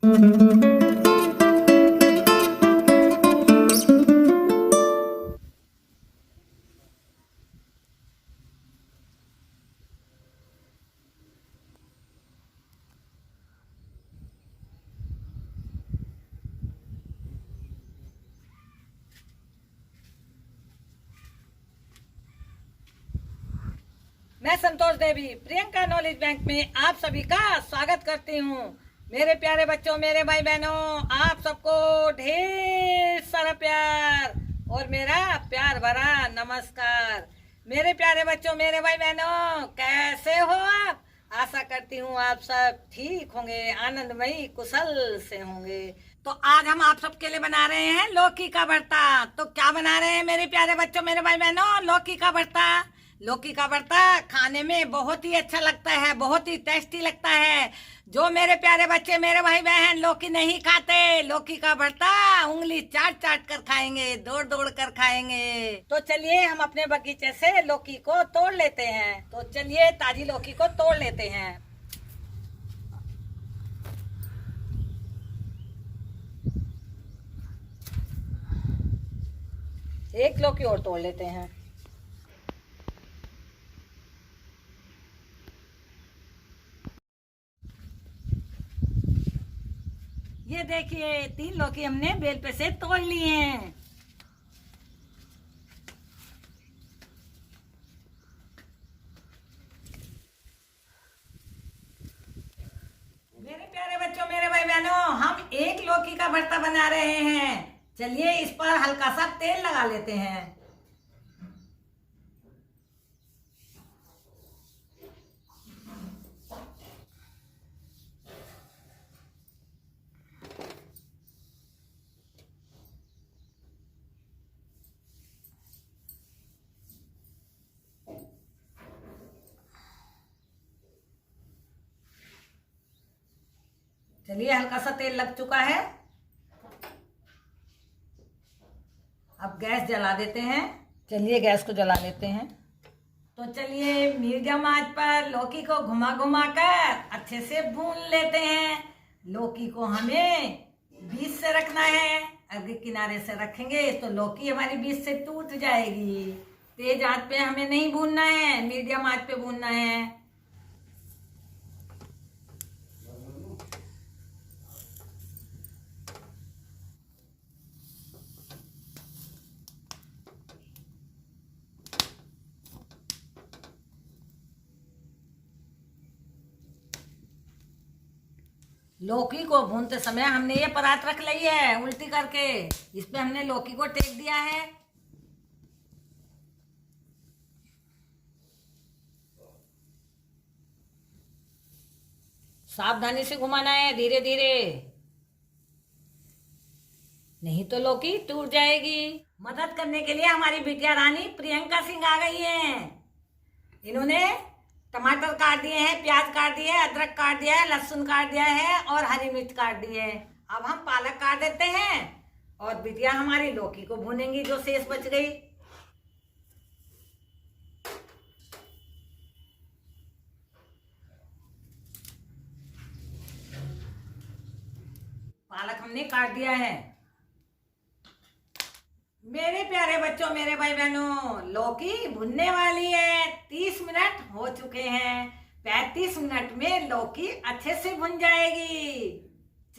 मैं संतोष देवी Priyanka knowledge bank में आप सभी का स्वागत करती हूँ। मेरे प्यारे बच्चों, मेरे भाई बहनों, आप सबको ढेर सारा प्यार और मेरा प्यार भरा नमस्कार। मेरे प्यारे बच्चों, मेरे भाई बहनों, कैसे हो आप? आशा करती हूँ आप सब ठीक होंगे, आनंदमयी कुशल से होंगे। तो आज हम आप सबके लिए बना रहे हैं लौकी का भरता। तो क्या बना रहे हैं मेरे प्यारे बच्चों, मेरे भाई बहनों? लौकी का भरता। लौकी का भरता खाने में बहुत ही अच्छा लगता है, बहुत ही टेस्टी लगता है। जो मेरे प्यारे बच्चे, मेरे भाई बहन लौकी नहीं खाते, लौकी का भरता उंगली चाट चाट कर खाएंगे, दौड़ दौड़ कर खाएंगे। तो चलिए हम अपने बगीचे से लौकी को तोड़ लेते हैं। तो चलिए ताजी लौकी को तोड़ लेते हैं। एक लौकी और तोड़ लेते हैं। ये देखिए 3 लौकी हमने बेल पे से तोड़ लिए हैं। मेरे प्यारे बच्चों, मेरे भाई बहनों, हम एक लौकी का भरता बना रहे हैं। चलिए इस पर हल्का सा तेल लगा लेते हैं। चलिए हल्का सा तेल लग चुका है। अब गैस जला देते हैं। चलिए गैस को जला लेते हैं। तो चलिए मीडियम आंच पर लौकी को घुमा घुमा कर अच्छे से भून लेते हैं। लौकी को हमें बीच से रखना है। अगर किनारे से रखेंगे तो लौकी हमारी बीच से टूट जाएगी। तेज आंच पे हमें नहीं भूनना है, मीडियम आंच पे भूनना है। लौकी को भूनते समय हमने ये परात रख ली है उल्टी करके। इस पे हमने लौकी को टेक दिया है। सावधानी से घुमाना है, धीरे धीरे, नहीं तो लौकी टूट जाएगी। मदद करने के लिए हमारी बिटिया रानी प्रियंका सिंह आ गई है। इन्होंने टमाटर काट दिए हैं, प्याज काट दिए हैं, अदरक काट दिया है, लहसुन काट दिया है और हरी मिर्च काट दी है। अब हम पालक काट देते हैं और बिटिया हमारी लौकी को भूनेंगी जो शेष बच गई। पालक हमने काट दिया है। मेरे प्यारे बच्चों, मेरे भाई बहनों, लौकी भुनने वाली है। 30 मिनट हो चुके हैं। 35 मिनट में लौकी अच्छे से भुन जाएगी।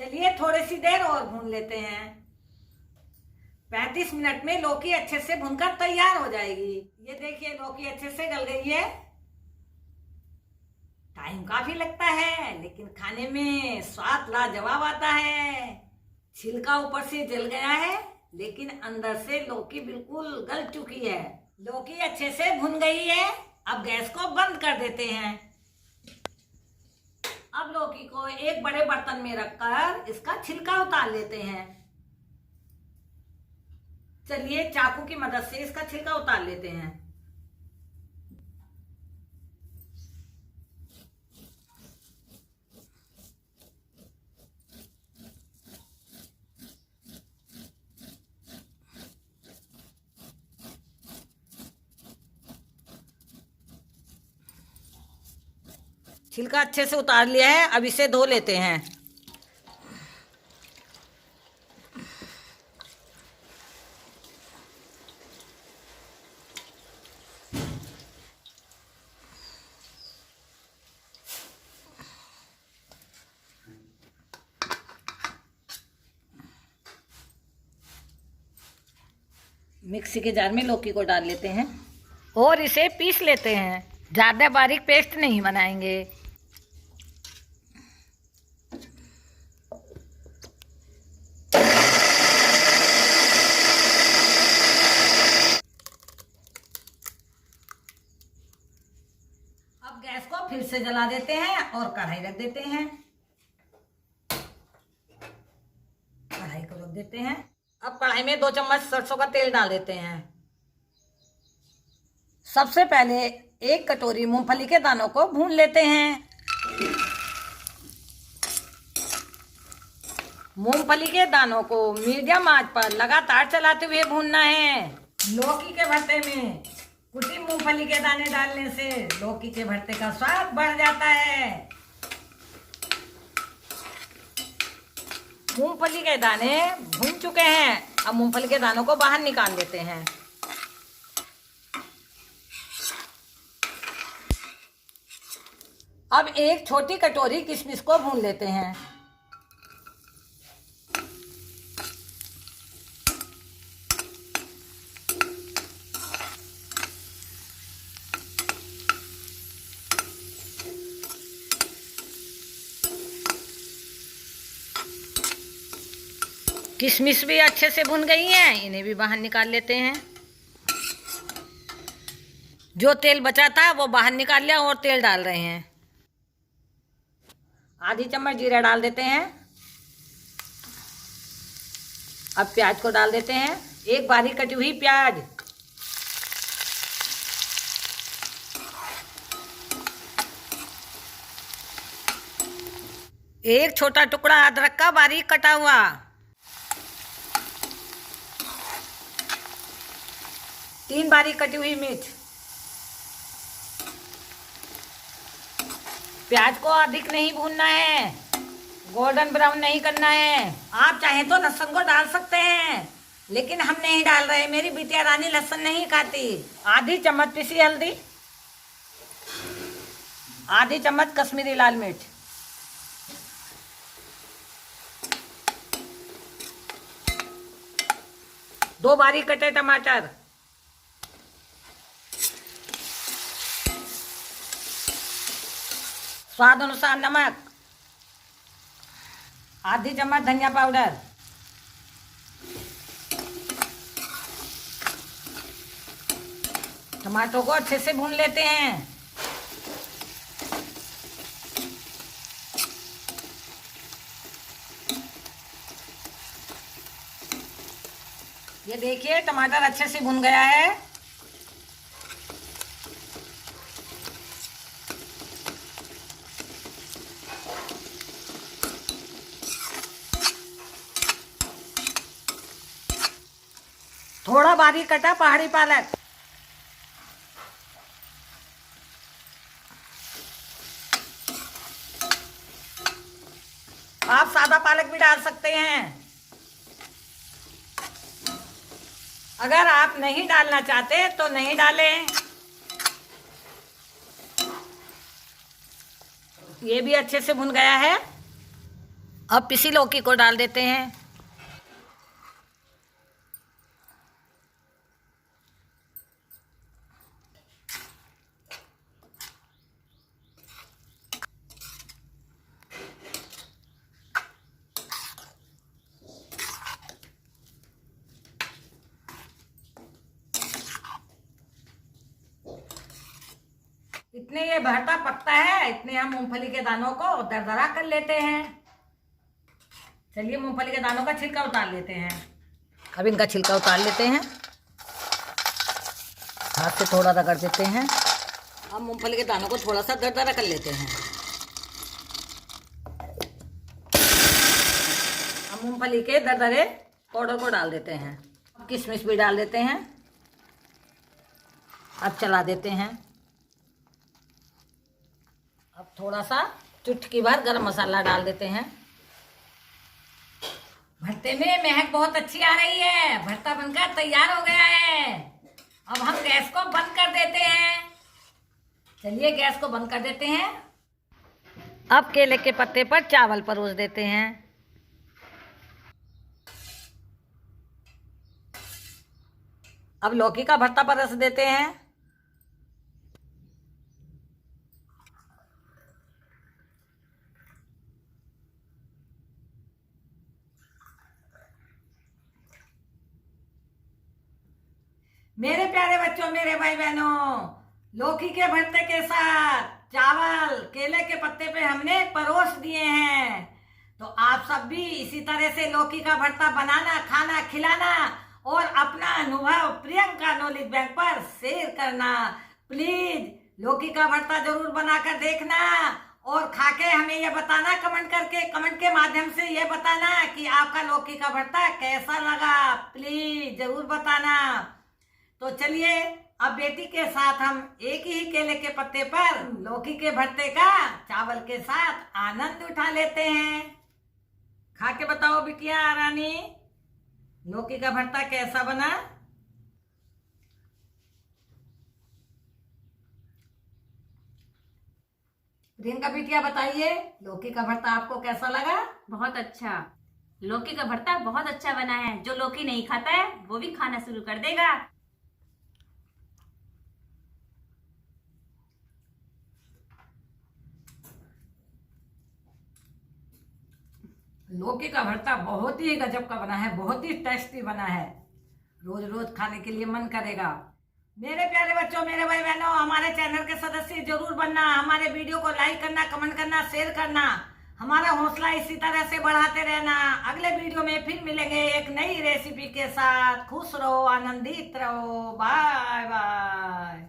चलिए थोड़ी सी देर और भून लेते हैं। 35 मिनट में लौकी अच्छे से भुनकर तैयार हो जाएगी। ये देखिए लौकी अच्छे से गल गई है। टाइम काफी लगता है लेकिन खाने में स्वाद लाजवाब आता है। छिलका ऊपर से जल गया है लेकिन अंदर से लौकी बिल्कुल गल चुकी है। लौकी अच्छे से भुन गई है। अब गैस को बंद कर देते हैं। अब लौकी को एक बड़े बर्तन में रखकर इसका छिलका उतार लेते हैं। चलिए चाकू की मदद से इसका छिलका उतार लेते हैं। छिलका अच्छे से उतार लिया है। अब इसे धो लेते हैं। मिक्सी के जार में लौकी को डाल लेते हैं और इसे पीस लेते हैं। ज़्यादा बारीक पेस्ट नहीं बनाएंगे। अब गैस को फिर से जला देते हैं और कढ़ाई रख देते हैं। कढ़ाई को रख देते हैं। अब कढ़ाई में 2 चम्मच सरसों का तेल डाल देते हैं। सबसे पहले 1 कटोरी मूंगफली के दानों को भून लेते हैं। मूंगफली के दानों को मीडियम आंच पर लगातार चलाते हुए भूनना है। लौकी के भरते में कुटी मूंगफली के दाने डालने से लौकी के भरते का स्वाद बढ़ जाता है। मूंगफली के दाने भून चुके हैं। अब मूंगफली के दानों को बाहर निकाल लेते हैं। अब एक छोटी कटोरी किशमिश को भून लेते हैं। किशमिश भी अच्छे से भुन गई हैं, इन्हें भी बाहर निकाल लेते हैं। जो तेल बचा था वो बाहर निकाल लिया और तेल डाल रहे हैं। आधी चम्मच जीरा डाल देते हैं। अब प्याज को डाल देते हैं। 1 बारीक कटी हुई प्याज, एक छोटा टुकड़ा अदरक का बारीक कटा हुआ, 3 बारीक कटी हुई मिर्च। प्याज को अधिक नहीं भूनना है, गोल्डन ब्राउन नहीं करना है। आप चाहें तो लहसुन को डाल सकते हैं, लेकिन हम नहीं डाल रहे। मेरी बिटिया रानी लहसुन नहीं खाती। आधी चम्मच पिसी हल्दी, आधी चम्मच कश्मीरी लाल मिर्च, दो बारीक कटे टमाटर, स्वाद अनुसार नमक, आधी चम्मच धनिया पाउडर, टमाटो को अच्छे से भून लेते हैं। ये देखिए टमाटर अच्छे से भुन गया है। थोड़ा बारीक कटा पहाड़ी पालक, आप सादा पालक भी डाल सकते हैं। अगर आप नहीं डालना चाहते तो नहीं डालें। ये भी अच्छे से भुन गया है। अब पिसी लौकी को डाल देते हैं। इतने ये भरता पकता है, इतने हम मूंगफली के दानों को दरदरा कर लेते हैं। चलिए मूंगफली के दानों का छिलका उतार लेते हैं। अब इनका छिलका उतार लेते हैं। हाथ से थोड़ा रगड़ देते हैं। अब मूंगफली के दानों को थोड़ा सा दरदरा कर लेते हैं। अब मूंगफली के दरदरे पाउडर को डाल देते हैं। अब किशमिश भी डाल देते हैं। अब चला देते हैं। अब थोड़ा सा चुटकी भर गरम मसाला डाल देते हैं। भरते में महक बहुत अच्छी आ रही है। भरता बनकर तैयार हो गया है। अब हम गैस को बंद कर देते हैं। चलिए गैस को बंद कर देते हैं। अब केले के पत्ते पर चावल परोस देते हैं। अब लौकी का भरता परस देते हैं। मेरे प्यारे बच्चों, मेरे भाई बहनों, लौकी के भरते के साथ चावल केले के पत्ते पे हमने परोस दिए हैं। तो आप सब भी इसी तरह से लौकी का भरता बनाना, खाना, खिलाना और अपना अनुभव प्रियंका नॉलेज बैंक पर शेयर करना। प्लीज लौकी का भरता जरूर बनाकर देखना और खाके हमें ये बताना, कमेंट के माध्यम से ये बताना कि आपका लौकी का भरता कैसा लगा। प्लीज जरूर बताना। तो चलिए अब बेटी के साथ हम एक ही केले के पत्ते पर लौकी के भरते का चावल के साथ आनंद उठा लेते हैं। खा के बताओ बिटिया रानी, लौकी का भरता कैसा बना? प्रियंका बिटिया बताइए, लौकी का भरता आपको कैसा लगा? बहुत अच्छा। लौकी का भरता बहुत अच्छा बना है। जो लौकी नहीं खाता है वो भी खाना शुरू कर देगा। लौकी का भरता बहुत ही गजब का बना है, बहुत ही टेस्टी बना है। रोज रोज खाने के लिए मन करेगा। मेरे प्यारे बच्चों, मेरे भाई बहनों, हमारे चैनल के सदस्य जरूर बनना। हमारे वीडियो को लाइक करना, कमेंट करना, शेयर करना। हमारा हौसला इसी तरह से बढ़ाते रहना। अगले वीडियो में फिर मिलेंगे एक नई रेसिपी के साथ। खुश रहो, आनंदित रहो। Bye bye.